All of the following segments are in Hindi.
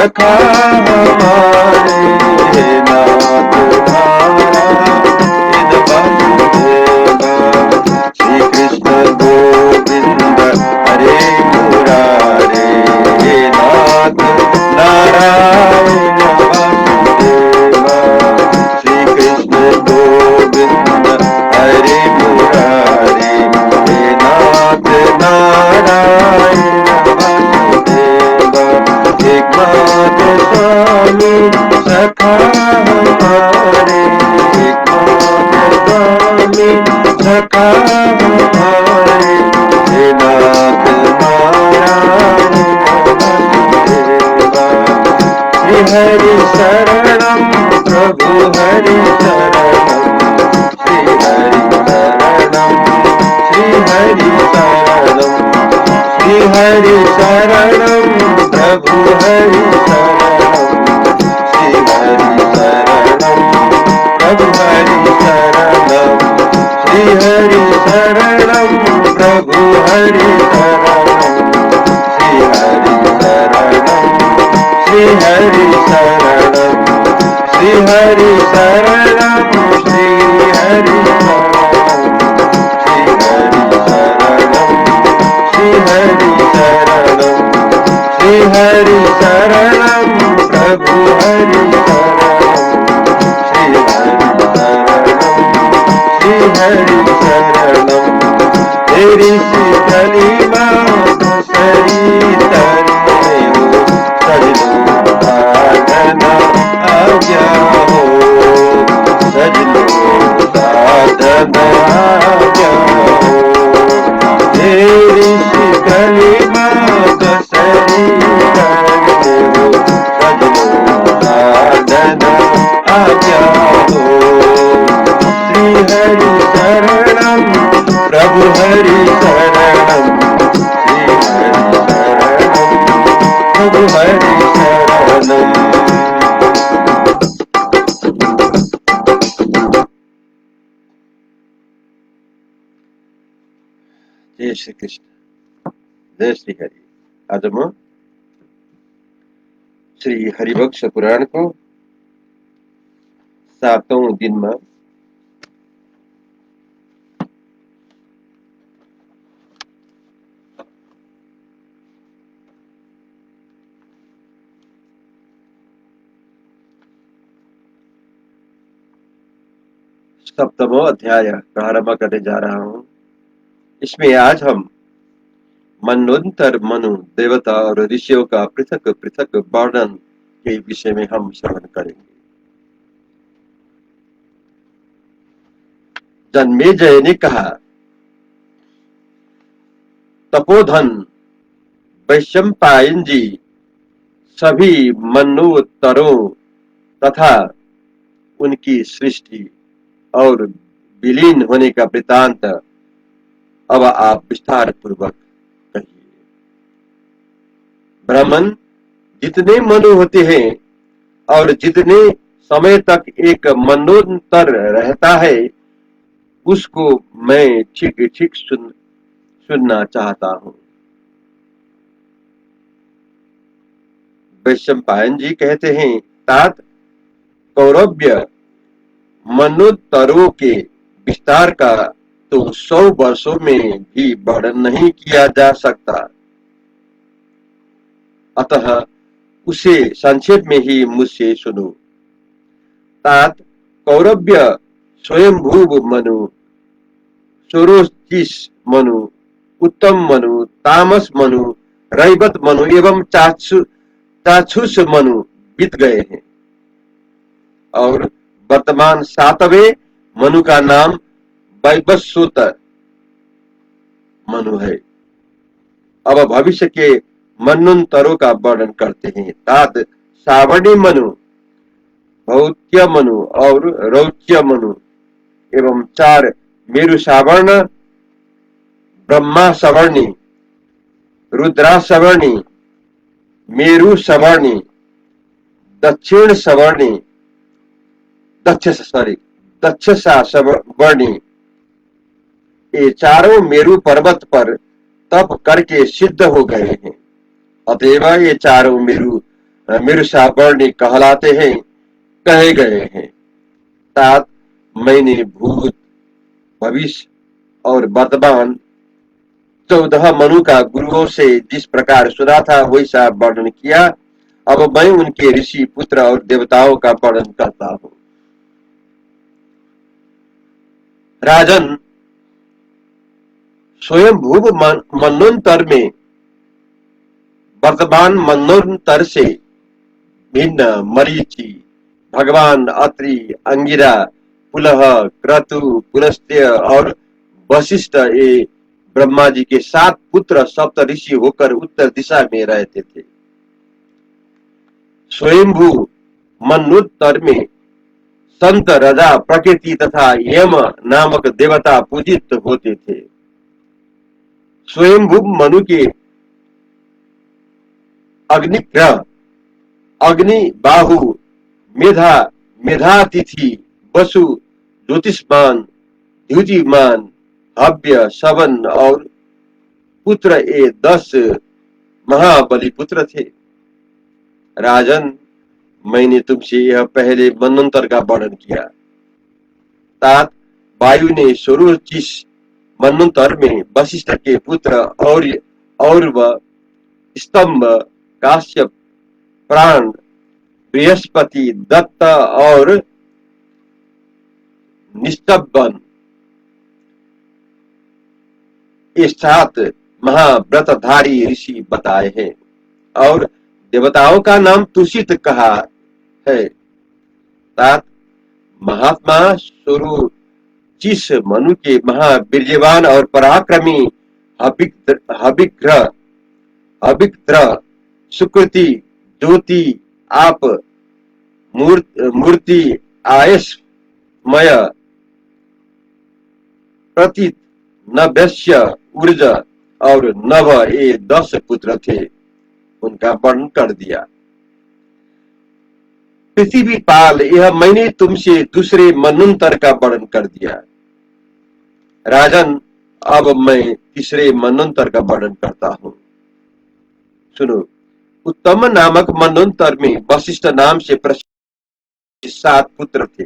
सखा हमारे, हे नाथ नारायण वासुदेवा। श्री कृष्ण गोविंद हरे मुरारे, हे नाथ नारायण वासुदेवा। श्री कृष्ण गोविंद हरे मुरारे, हे नाथ नारायण वासुदेवा। एकनाथ स्वामी सखा हमारे, एकनाथ स्वामी सखा हमारे, हे नाथ नारायण वासुदेवा। श्री हरि शरणम प्रभु हरि शरणम, श्री हरि शरणम, श्री हरि शरणम, श्री हरि शरणम प्रभु हरि शरणम, श्री हरि शरणम प्रभु हरि शरणम, श्री हरि शरणम प्रभु हरि शरणम, श्री हरि शरणम, श्री हरि शरणम, श्री हरि शरणम, श्री हरि शरणम, श्री हरि शरणम, श्री हरि शरणम, श्री हरि शरणम प्रभु हरि शरणम, श्री हरि शरणम, श्री हरि शरणम। हे ऋषि कलिमा सरी तरे हो, सजनो साधना आज्ञा हो, सजनो साधना आज्ञा हो। हे ऋषि कलिमा सरी तरे हो, सजनो साधना आज्ञा हो। श्री हरि शरणम प्रभु हरि शरणम, श्री हरि शरणम प्रभु हरि शरणम। जय श्री कृष्ण, जय श्री हरि। आज हम श्री हरिवंश पुराण को 7वें दिन में सप्तमो अध्याय प्रारंभ करने जा रहा हूं। इसमें आज हम मनवंतर मनु देवता और ऋषियों का पृथक पृथक वर्णन के विषय में हम श्रवण करेंगे। जन्मेजय ने कहा, तपोधन वैशंपायन जी सभी मनवंतरों तथा उनकी सृष्टि और विलीन होने का वृतांत अब आप विस्तार पूर्वक कहिए। ब्राह्मण जितने मनु होते हैं और जितने समय तक एक मनवंतर रहता है, उसको मैं ठीक ठीक सुनना चाहता हूं। वैशंपायन जी कहते हैं, तात कौरव्य मनवंतरों के विस्तार का तो 100 वर्षों में भी वर्णन नहीं किया जा सकता, अतः उसे संक्षेप में ही मुझसे सुनो। तात कौरव्य स्वयंभू मनु, सोरोचिस मनु, उत्तम मनु, तामस मनु, रैवत मनु एवं चाक्षुष मनु बीत गए हैं और वर्तमान 7वें मनु का नाम वैवस्वत मनु है। अब भविष्य के मनवंतरों का वर्णन करते हैं। तात सावर्णी मनु, भौत्य मनु और रौच्य मनु एवं 4 मेरु सावर्ण, ब्रह्मा सवर्णी, रुद्रा सवर्णी, मेरु सवर्णी, दक्षिण सवर्णी, दक्षसा सवर्णी, ये चारों मेरु पर्वत पर तप करके सिद्ध हो गए हैं। अतएव ये चारों मेरु मिर्षावर्णी कहलाते हैं, कहे गए हैं। तात मैंने भूत, भविष्य और वर्तमान 14 मनु का गुरुओं से जिस प्रकार सुना था वैसा वर्णन किया। अब मैं उनके ऋषि, पुत्र और देवताओं का वर्णन करता हूँ। राजन, स्वयंभू मनोन्तर में वर्तमान मनोन्तर से भिन्न मरीचि, भगवान अत्रि, अंगिरा, पुलह, क्रतु, पुलस्त्य और वशिष्ठ ये ब्रह्मा जी के 7 पुत्र सप्त ऋषि होकर उत्तर दिशा में रहते थे। स्वयंभू मनोत्तर में संत, राजा, प्रकृति तथा यम नामक देवता पूजित होते थे। स्वयंभू मनु के अग्निग्रह, अग्नि, बाहु, मेधा, मेधातिथि, वसु, ज्योतिष्मान, द्युतिमान, हव्य, सवन और पुत्र ये 10 महाबली पुत्र थे। राजन, मैंने तुमसे यह पहले मनोन्तर का वर्णन किया। तात वायु ने स्वरोचिष मनोन्तर में वशिष्ठ के पुत्र और वह स्तंभ, काश्यप, प्राण, बृहस्पति, दत्त और निस्तबन ये 7 महाव्रतधारी ऋषि बताए हैं और देवताओं का नाम तुषित कहा है। तात महात्मा स्वरूचिष मनु के महावीर्यवान और पराक्रमी हविग्रह, सुकृति, ज्योति, आप, मूर्ति, आयस्मय, प्रतीत, नभस्य, ऊर्ज और नभ ये 10 पुत्र थे। उनका वर्णन कर दिया। पृथ्वी पाल, यह मैंने तुमसे दूसरे मनोन्तर का वर्णन कर दिया। राजन, अब मैं तीसरे मनोन्तर का वर्णन करता हूँ। सुनो, उत्तम नामक मनोन्तर में वशिष्ठ नाम से प्रसिद्ध 7 पुत्र थे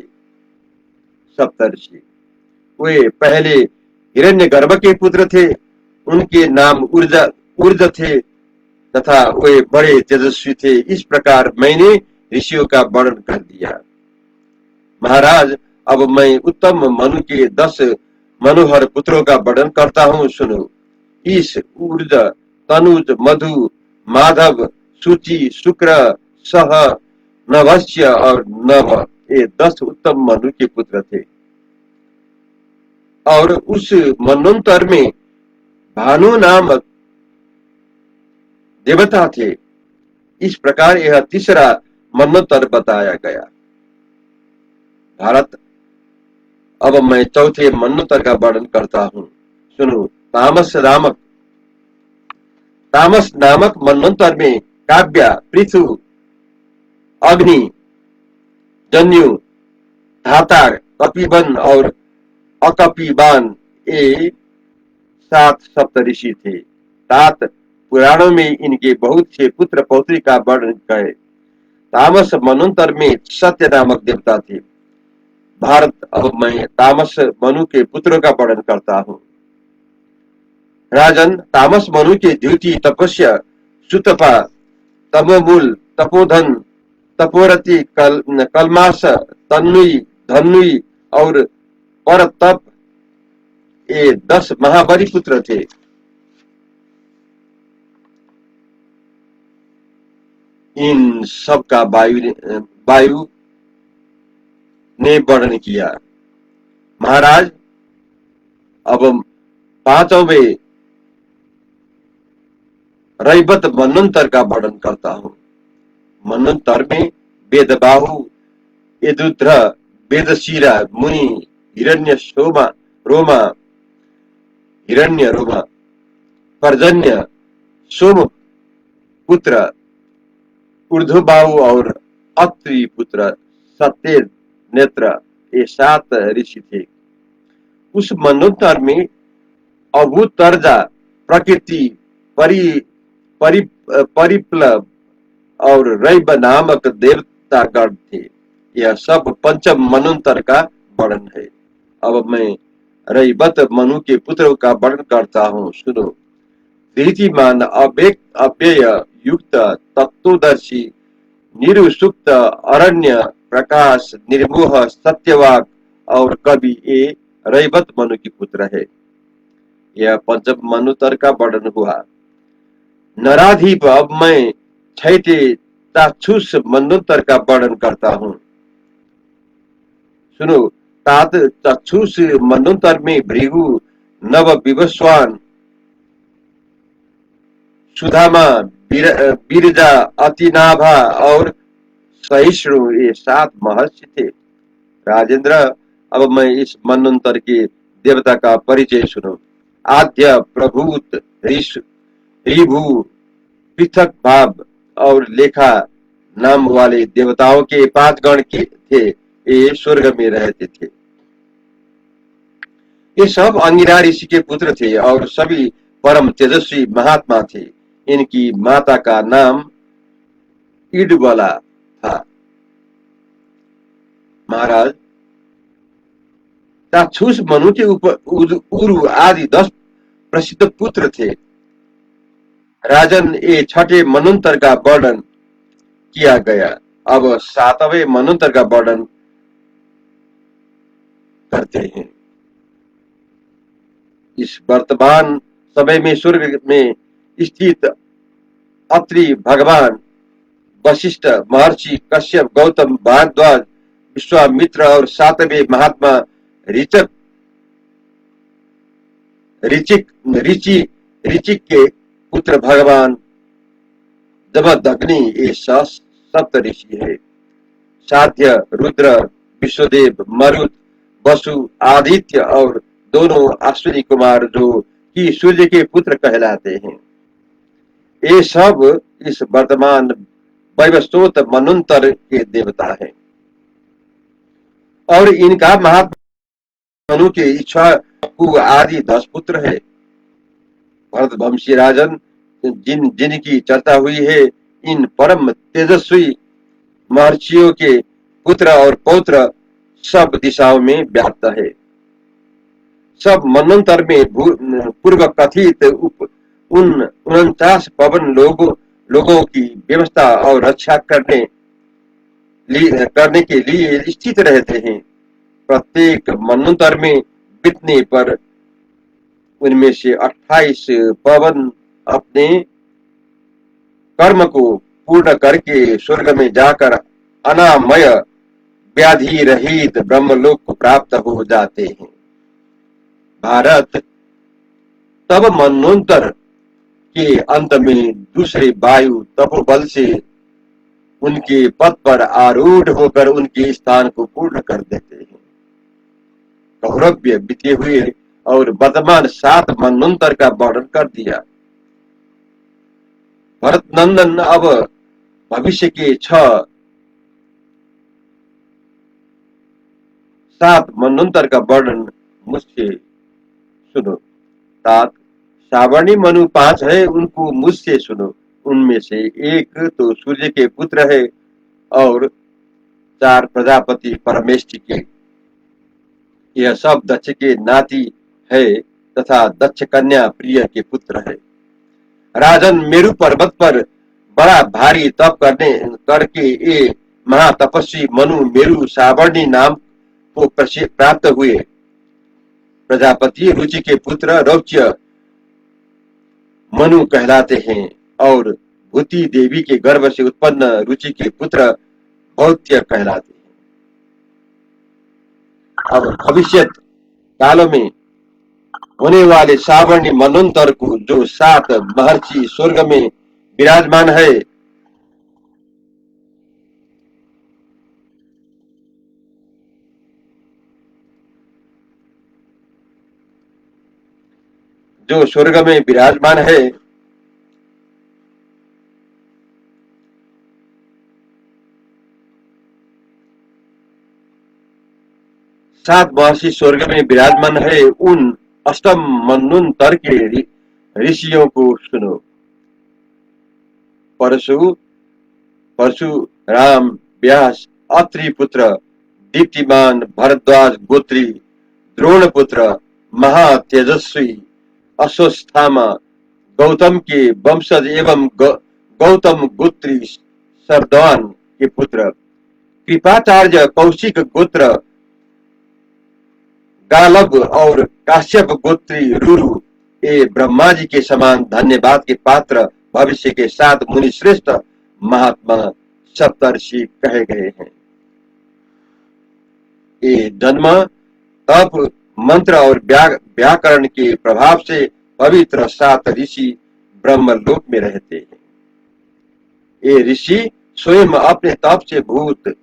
सप्तर्षि। वे पहले हिरण्यगर्भ के पुत्र थे। उनके नाम ऊर्ज थे तथा वे बड़े तेजस्वी थे। इस प्रकार मैंने ऋषियों का वर्णन कर दिया। महाराज, अब मैं उत्तम मनु के 10 मनोहर पुत्रों का वर्णन करता हूँ। सुनो, ईश, ऊर्ज, तनुज, मधु, माधव, सूचि, शुक्र, सह, नभस्य और नभ ये 10 उत्तम मनु के पुत्र थे। और उस मनोन्तर में भानु नामक देवता थे। इस प्रकार यह तीसरा मनोन्तर बताया गया। भारत, अब मैं चौथे मनोन्तर का वर्णन करता हूँ। सुनो, तामस नामक मनोन्तर में काव्य, पृथु, अग्नि, जन्यु, धाता, कपिबन और अकपिबान ये 7 सप्तऋषि थे। तात पुराणों में इनके बहुत से पुत्र पौत्री का वर्णन करे। तामस मनोन्तर में सत्य नामक देवता थे। भारत, अब मैं तामस मनु के पुत्रों का वर्णन करता हूँ। राजन, तामस मनु के द्युति, तपस्या, सुतपा, तमोमूल, तपोधन, तपोरति, कलमास, तन्नुई, धन्नुई और परतप ये 10 महाबली पुत्र थे। इन सब का वायु ने वर्णन किया। महाराज, अब 5वें रैवत मनोन्तर का वर्णन करता हूँ। मनोन्तर में वेदबाहु, यदुद्र, वेदशिरा, मुनि, हिरण्य रोमा, पर्जन्य, सोम पुत्र, ऊर्ध्वबाहु और अत्रि पुत्र, सत्य नेत्र ये 7 ऋषि थे। उस मनोन्तर में अभूतर्जा, प्रकृति, परिप्लव, और रैब नामक देवतागण थे। यह सब पंचम मनवंतर का वर्णन है। अब मैं रैवत मनु के पुत्रों का वर्णन करता हूँ, सुनो। रीतिमान, अव्यक्त, अव्यय, युक्त, तत्वदर्शी, निरुसुप्त, अरण्य, प्रकाश, निर्मोह, सत्यवाक और कवि, ये रैवत मनु के पुत्र है। यह पंचम मनुतर का वर्णन हुआ। नराधिप, अब मैं छैते चाक्षुष मनोत्तर का वर्णन करता हूँ, सुनो। तात चक्षुष मनोत्तर में भृगु, नव विवस्वान, सुधामा, बिरजा, अतिनाभा और सहिष्णु, ये 7 महर्षि थे। राजेंद्र, अब मैं इस मनोत्तर के देवता का परिचय सुनो। आद्य, प्रभूत, ऋभु, पृथक भाव और लेखा नाम वाले देवताओं के 5 गण के थे। ये स्वर्ग में रहते थे। ये सब अंगिरा ऋषि के पुत्र थे और सभी परम तेजस्वी महात्मा थे। इनकी माता का नाम इडबला था। महाराज, चाक्षुष मनु के ऊपर उरु आदि 10 प्रसिद्ध पुत्र थे। राजन, ये छठे मनवंतर का वर्णन किया गया। अब 7वें मनवंतर का वर्णन करते हैं। इस वर्तमान समय में स्वर्ग में स्थित अत्रि, भगवान वशिष्ठ, महर्षि कश्यप, गौतम, भारद्वाज, विश्वामित्र और 7वें महात्मा ऋचक ऋचिक के पुत्र भगवान जमदग्नि, ये 7 ऋषि है। साध्य, रुद्र, विश्वदेव, मरुत, वसु, आदित्य और दोनों अश्विनी कुमार, जो कि सूर्य के पुत्र कहलाते हैं। ये सब इस वर्तमान वैवस्वत मनवंतर के देवता हैं और इनका महात्मा मनु के इच्छा को आदि 10 पुत्र है। भरतवंशी राजन, जिनकी चर्चा हुई है, इन परम तेजस्वी महर्षियों के पुत्र और पौत्र सब दिशाओं में व्याप्त है। सब मनवंतर में पूर्व कथित उन 49 पवन लोगों की व्यवस्था और रक्षा करने के लिए स्थित रहते हैं। प्रत्येक मनवंतर में बीतने पर उनमें से 28 पवन अपने कर्म को पूर्ण करके स्वर्ग में जाकर अनामय, व्याधि रहित ब्रह्मलोक को प्राप्त हो जाते हैं। भारत, तब मनवंतर के अंत में दूसरे वायु तपोबल से उनके पद पर आरूढ़ होकर उनके स्थान को पूर्ण कर देते हैं। कौरव्य बीते हुए और वर्तमान 7 मनवंतर का वर्णन कर दिया। भरत नंदन, अब भविष्य के 7 मनवंतर का वर्णन मुझसे सुनो। तात सावर्णी मनु 5 है, उनको मुझसे सुनो। उनमें से एक तो सूर्य के पुत्र है और 4 प्रजापति परमेष्टि के। यह सब दक्ष के नाती है तथा दक्ष कन्या प्रिय के पुत्र है। राजन, मेरु पर्वत पर बड़ा भारी तप करके ये महातपस्वी मनु मेरु सावर्णी नाम को प्राप्त हुए। प्रजापति रुचि के पुत्र रौच्य मनु कहलाते हैं और भूति देवी के गर्भ से उत्पन्न रुचि के पुत्र भौत्य कहलाते हैं। अब भविष्य कालों में होने वाले सावर्णी मनवंतर को जो 7 महर्षि स्वर्ग में विराजमान है, जो स्वर्ग में विराजमान है, सात महर्षि स्वर्ग में विराजमान है, उन अष्टम मनवंतर के ऋषियों को सुनो। परशु, परशुराम, व्यास, अत्रि पुत्र, दीप्तिमान, भरद्वाज गोत्री, द्रोण पुत्र, महातेजस्वी अश्वत्थामा, गौतम के वंशज एवं गौतम गोत्री सरदवान के पुत्र, कृपाचार्य कौशिक गोत्र गालब और काश्यप गोत्री रुरु, ये ब्रह्मा जी के समान धन्यवाद के पात्र भविष्य के 7 मुनि श्रेष्ठ महात्मा सप्तर्षि कहे गए हैं। ये जन्म, तप, मंत्र और व्याकरण के प्रभाव से पवित्र 7 ऋषि ब्रह्मलोक में रहते हैं। ये ऋषि स्वयं अपने तप से भूत,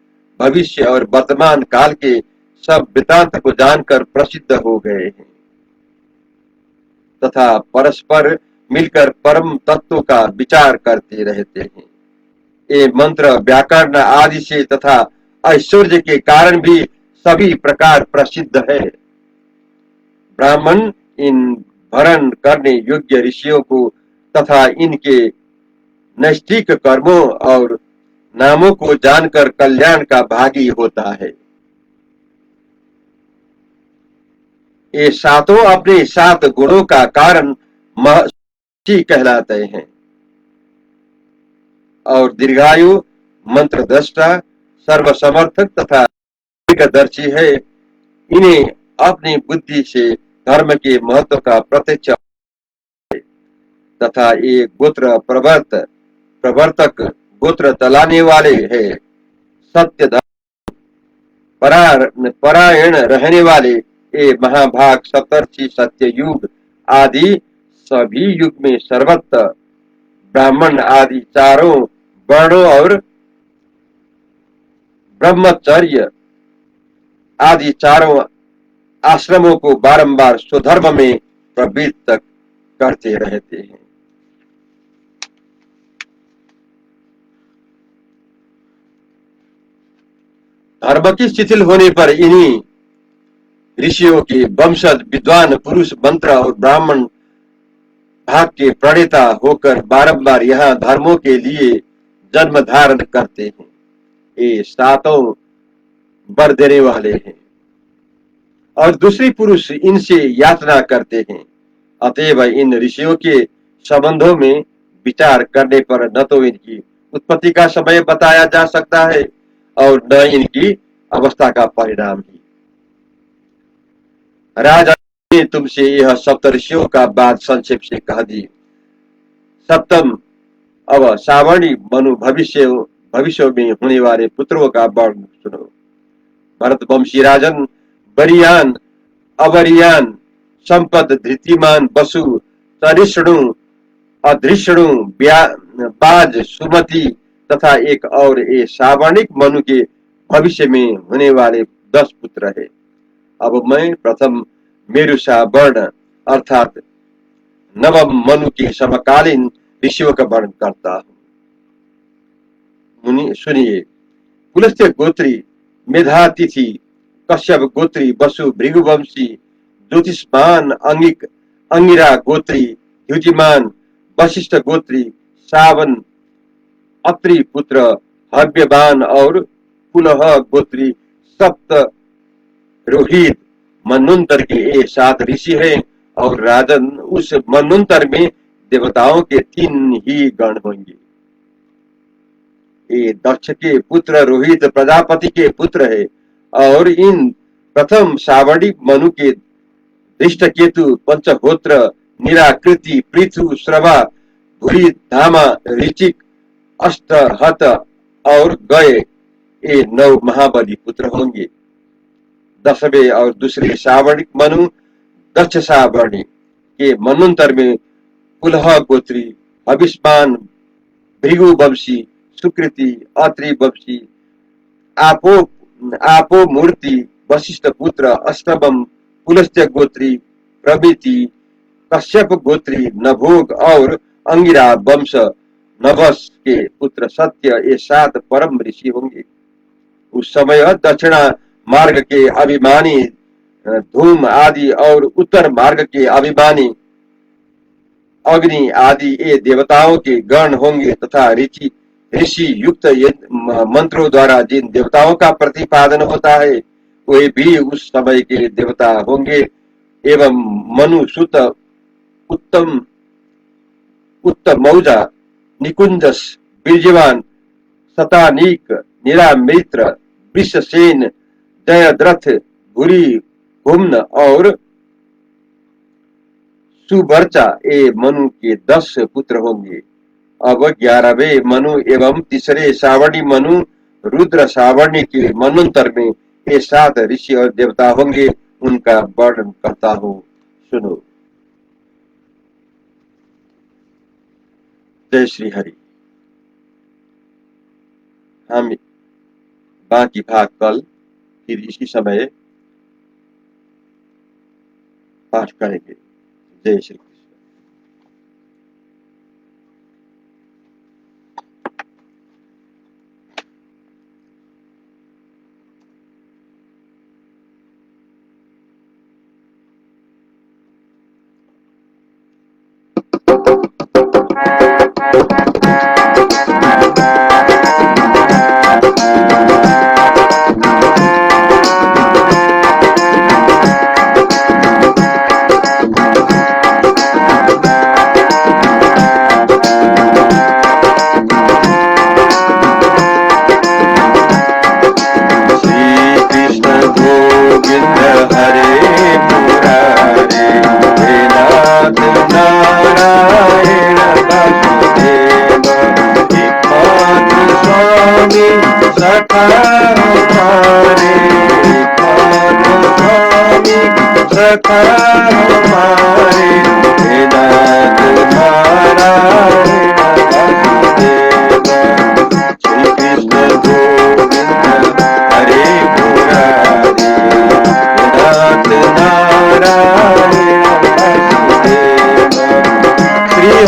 भविष्य और वर्तमान काल के सब वृतांत को जानकर प्रसिद्ध हो गए हैं तथा परस्पर मिलकर परम तत्व का विचार करते रहते हैं। ये मंत्र व्याकरण आदि से तथा ऐश्वर्य के कारण भी सभी प्रकार प्रसिद्ध है। ब्राह्मण इन भरण करने योग्य ऋषियों को तथा इनके नैष्ठिक कर्मों और नामों को जानकर कल्याण का भागी होता है। ये सातों अपने 7 गुणों का कारण महर्षि कहलाते हैं और दीर्घायु, मंत्र दृष्टा, सर्वसमर्थक तथा दीर्घदर्शी है। इन्हें अपनी बुद्धि से धर्म के महत्व का प्रत्यक्ष तथा ये गोत्र प्रवर्तक, गोत्र चलाने वाले है, सत्य धर्म परायण रहने वाले, ये महाभाग सप्तर्षि, सत्य युग आदि सभी युग में सर्वत्र ब्राह्मण आदि चारों वर्णों और ब्रह्मचर्य आदि चारों आश्रमों को बारंबार स्वधर्म में प्रवृत्त करते रहते हैं। धर्म की शिथिल होने पर इन्हीं ऋषियों के वंशज विद्वान पुरुष मंत्र और ब्राह्मण भाग के प्रणेता होकर बारंबार यहाँ धर्मों के लिए जन्म धारण करते हैं। ये सातों वर देने वाले हैं और दूसरी पुरुष इनसे याचना करते हैं। अतएव इन ऋषियों के संबंधों में विचार करने पर न तो इनकी उत्पत्ति का समय बताया जा सकता है और न इनकी अवस्था का परिणाम ही। राजा ने तुमसे यह सप्तर्षियों का बात संक्षेप से कह दी। सप्तम, अब सावर्णी मनु भविष्य में होने वाले पुत्रों का वर्णन सुनो। भरतवंशी राजन बरियान, अवरियान, संपद, धृतिमान, वसु, तरिष्णु, अधृष्णु, बाज, सुमति तथा एक और ये सावर्णिक मनु के भविष्य में होने वाले 10 पुत्र है। अब मैं प्रथम मेरुषा वर्ण अर्थात नवम मनु के समकालीन ऋषियों का वर्णन करता हूँ। मुनि सुनिए। पुलस्त्य गोत्री मेधातिथि, कश्यप गोत्री वसु भृगुवंशी, ज्योतिष्मान अंगिरा गोत्री द्युतिमान, वशिष्ठ गोत्री सावन, अत्रि पुत्र हव्यवान और पुलह गोत्री सप्त रोहित मनवंतर के ये 7 ऋषि हैं और राजन उस मनवंतर में देवताओं के 3 ही गण होंगे। ये दक्ष के पुत्र रोहित प्रजापति के पुत्र है और इन प्रथम सावर्णिक मनु के दृष्टकेतु, पंचहोत्र, निराकृति, पृथु, श्रवा, भूरि, धामा, ऋचिक, अष्टहत और गए, ये 9 महाबली पुत्र होंगे। 10वें और दूसरे सावर्णिक मनु दक्ष सावर्णी के मनवंतर में पुलह गोत्री, अभिष्मान, भृगुवंशी, सुकृति, अत्रि वंशी, आपो मूर्ति, वशिष्ठ पुत्र, अष्टम पुलस्त्य गोत्री, प्रभृति, कश्यप गोत्री, नभोग और अंगिरा वंश नभस के पुत्र सत्य, ये 7 परम ऋषि होंगे। उस समय दक्षिणा मार्ग के अभिमानी धूम आदि और उत्तर मार्ग के अभिमानी अग्नि आदि ये देवताओं के गण होंगे तथा ऋषि ऋषि युक्त मंत्रों द्वारा जिन देवताओं का प्रतिपादन होता है वे भी उस समय के देवता होंगे एवं मनु सुत उत्तम उत्तमौजा निकुंजस बीर्जवान शतानीक निरामित्र विश्वसेन जयद्रथ भूरी घुम्न और सुवर्चा ए मनु के 10 पुत्र होंगे। अब 11वें मनु एवं तीसरे सावर्णी मनु रुद्र सावर्णी के मनोन्तर में ये 7 ऋषि और देवता होंगे। उनका वर्णन करता हूँ, सुनो। जय श्री हरि। हम बाकी भाग कल फिर इसी समय पाठ करेंगे। जय श्री कृष्ण।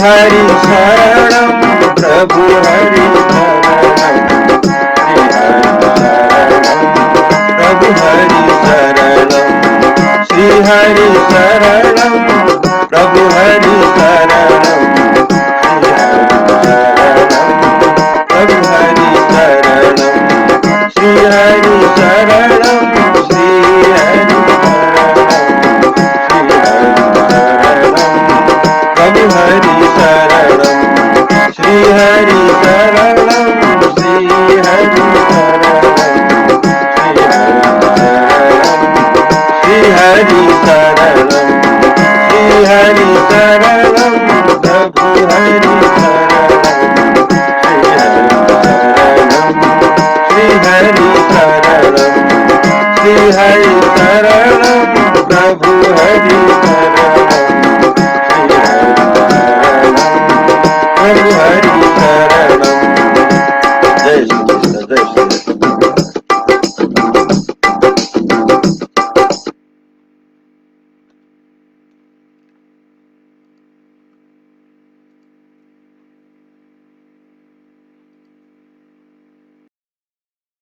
हरि शरणं प्रभु हरि शरणं प्रभु हरि शरणं श्री हरि शरणं